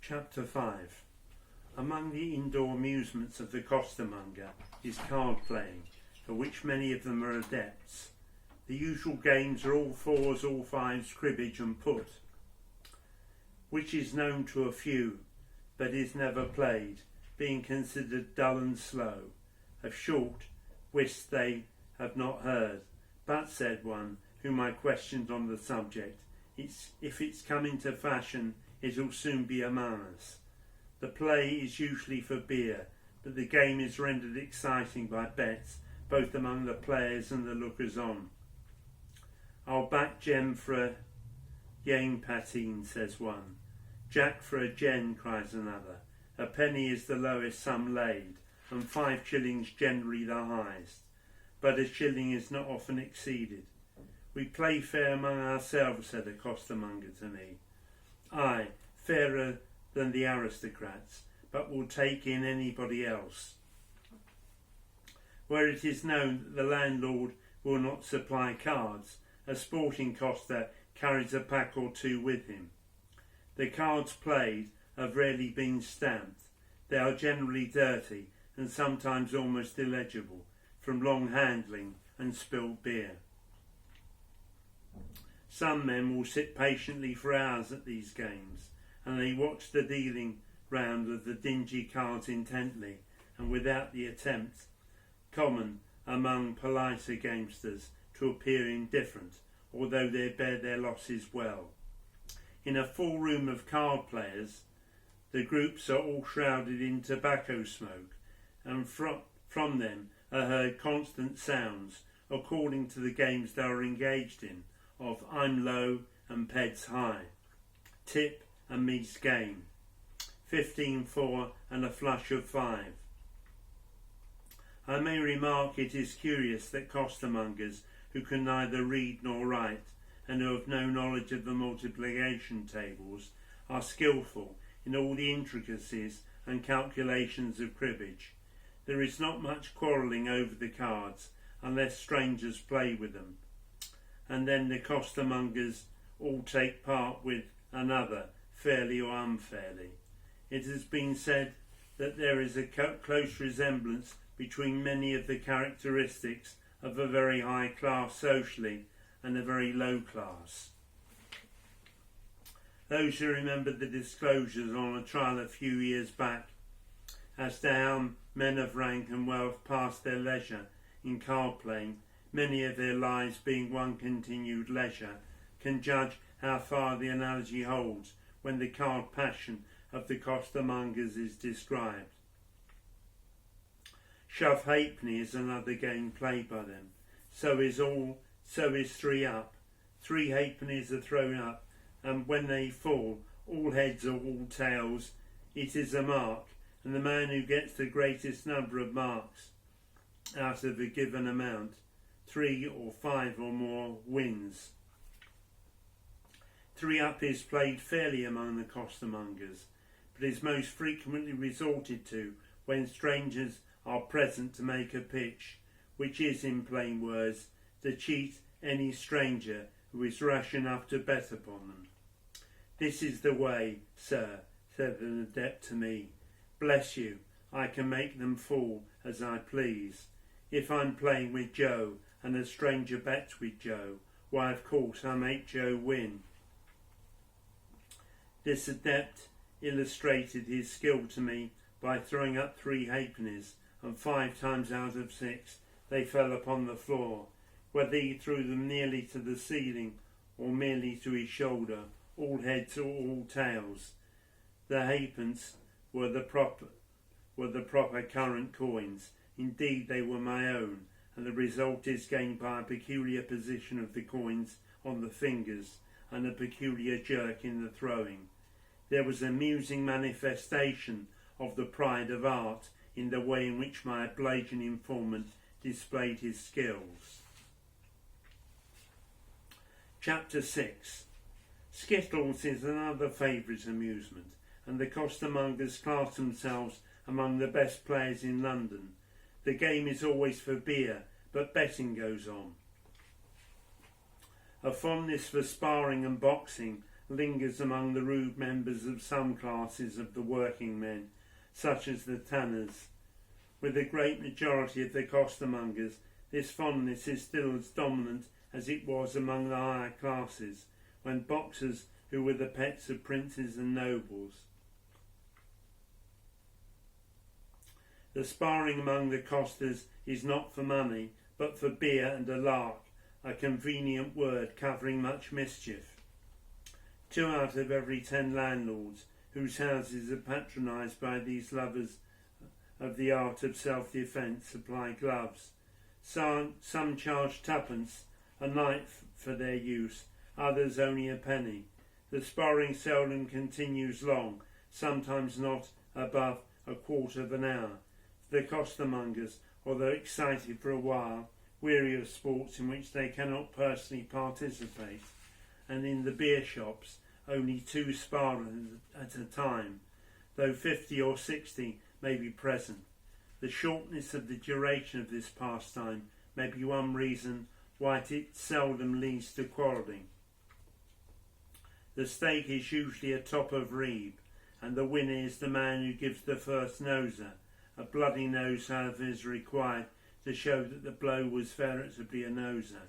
Chapter 5. Among the indoor amusements of the costermonger is card playing, for which many of them are adepts. The usual games are all fours, all fives, cribbage and put, which is known to a few, but is never played, being considered dull and slow. Of short, whist they have not heard, but, said one, whom I questioned on the subject, if it's come into fashion, it'll soon be among us. The play is usually for beer, but the game is rendered exciting by bets, both among the players and the lookers-on. I'll back Jem for a yen patine, says one. Jack for a jen, cries another. A penny is the lowest sum laid, and 5 shillings generally the highest, but a shilling is not often exceeded. We play fair among ourselves, said a costermonger to me. Aye, fairer than the aristocrats, but will take in anybody else. Where it is known that the landlord will not supply cards, a sporting coster carries a pack or two with him. The cards played have rarely been stamped. They are generally dirty and sometimes almost illegible, from long handling and spilt beer. Some men will sit patiently for hours at these games, and they watch the dealing round of the dingy cards intently and without the attempt, common among politer gamesters, to appear indifferent, although they bear their losses well. In a full room of card players, the groups are all shrouded in tobacco smoke, and from them are heard constant sounds, according to the games they are engaged in, of I'm low and Ped's high, tip and me's game, 15-4 and a flush of 5. I may remark it is curious that costermongers who can neither read nor write and who have no knowledge of the multiplication tables are skilful in all the intricacies and calculations of cribbage. There is not much quarrelling over the cards unless strangers play with them, and then the costermongers all take part with another, fairly or unfairly. It has been said that there is a close resemblance between many of the characteristics of a very high class socially and a very low class. Those who remember the disclosures on a trial a few years back as to how men of rank and wealth passed their leisure in card playing, many of their lives being one continued leisure, can judge how far the analogy holds when the card passion of the costermongers is described. Shove halfpenny is another game played by them. So is 3 up. 3 halfpennies are thrown up, and when they fall, all heads or all tails, it is a mark, and the man who gets the greatest number of marks out of a given amount, 3 or 5 or more, wins. 3 up is played fairly among the costermongers, but is most frequently resorted to when strangers are present to make a pitch, which is, in plain words, to cheat any stranger who is rash enough to bet upon them. This is the way, sir, said an adept to me. Bless you, I can make them fall as I please. If I'm playing with Joe and a stranger bets with Joe, why of course I make Joe win. This adept illustrated his skill to me by throwing up 3 halfpennies, and 5 times out of 6 they fell upon the floor. Whether he threw them nearly to the ceiling or merely to his shoulder, all heads or all tails, the halfpence were the proper current coins. Indeed, they were my own, and the result is gained by a peculiar position of the coins on the fingers and a peculiar jerk in the throwing. There was an amusing manifestation of the pride of art in the way in which my obliging informant displayed his skills. Chapter 6. Skittles is another favourite amusement, and the costermongers class themselves among the best players in London. The game is always for beer, but betting goes on. A fondness for sparring and boxing lingers among the rude members of some classes of the working men, such as the tanners. With the great majority of the costermongers, this fondness is still as dominant as it was among the higher classes, when boxers who were the pets of princes and nobles. The sparring among the costers is not for money, but for beer and a lark, a convenient word covering much mischief. 2 out of every 10 landlords whose houses are patronised by these lovers of the art of self-defence supply gloves. Some charge 2d a night for their use, others only a penny. The sparring seldom continues long, sometimes not above a quarter of an hour. The costermongers, although excited for a while, weary of sports in which they cannot personally participate, and in the beer shops only 2 spar at a time, though 50 or 60 may be present. The shortness of the duration of this pastime may be one reason why it seldom leads to quarrelling. The stake is usually a top of reeb, and the winner is the man who gives the first noser. A bloody nose, however, is required to show that the blow was veritably a noser.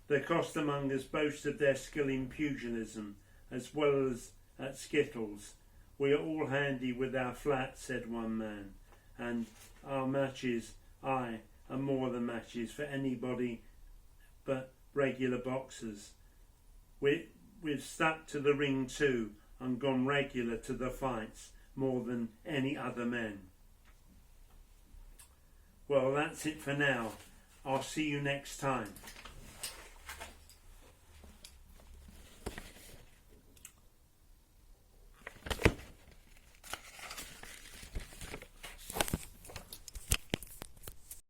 The costermongers boast of their skill in pugilism, as well as at skittles. We are all handy with our flats, said one man, and our matches, are more than matches for anybody but regular boxers. We've stuck to the ring too, and gone regular to the fights more than any other men. Well, that's it for now. I'll see you next time.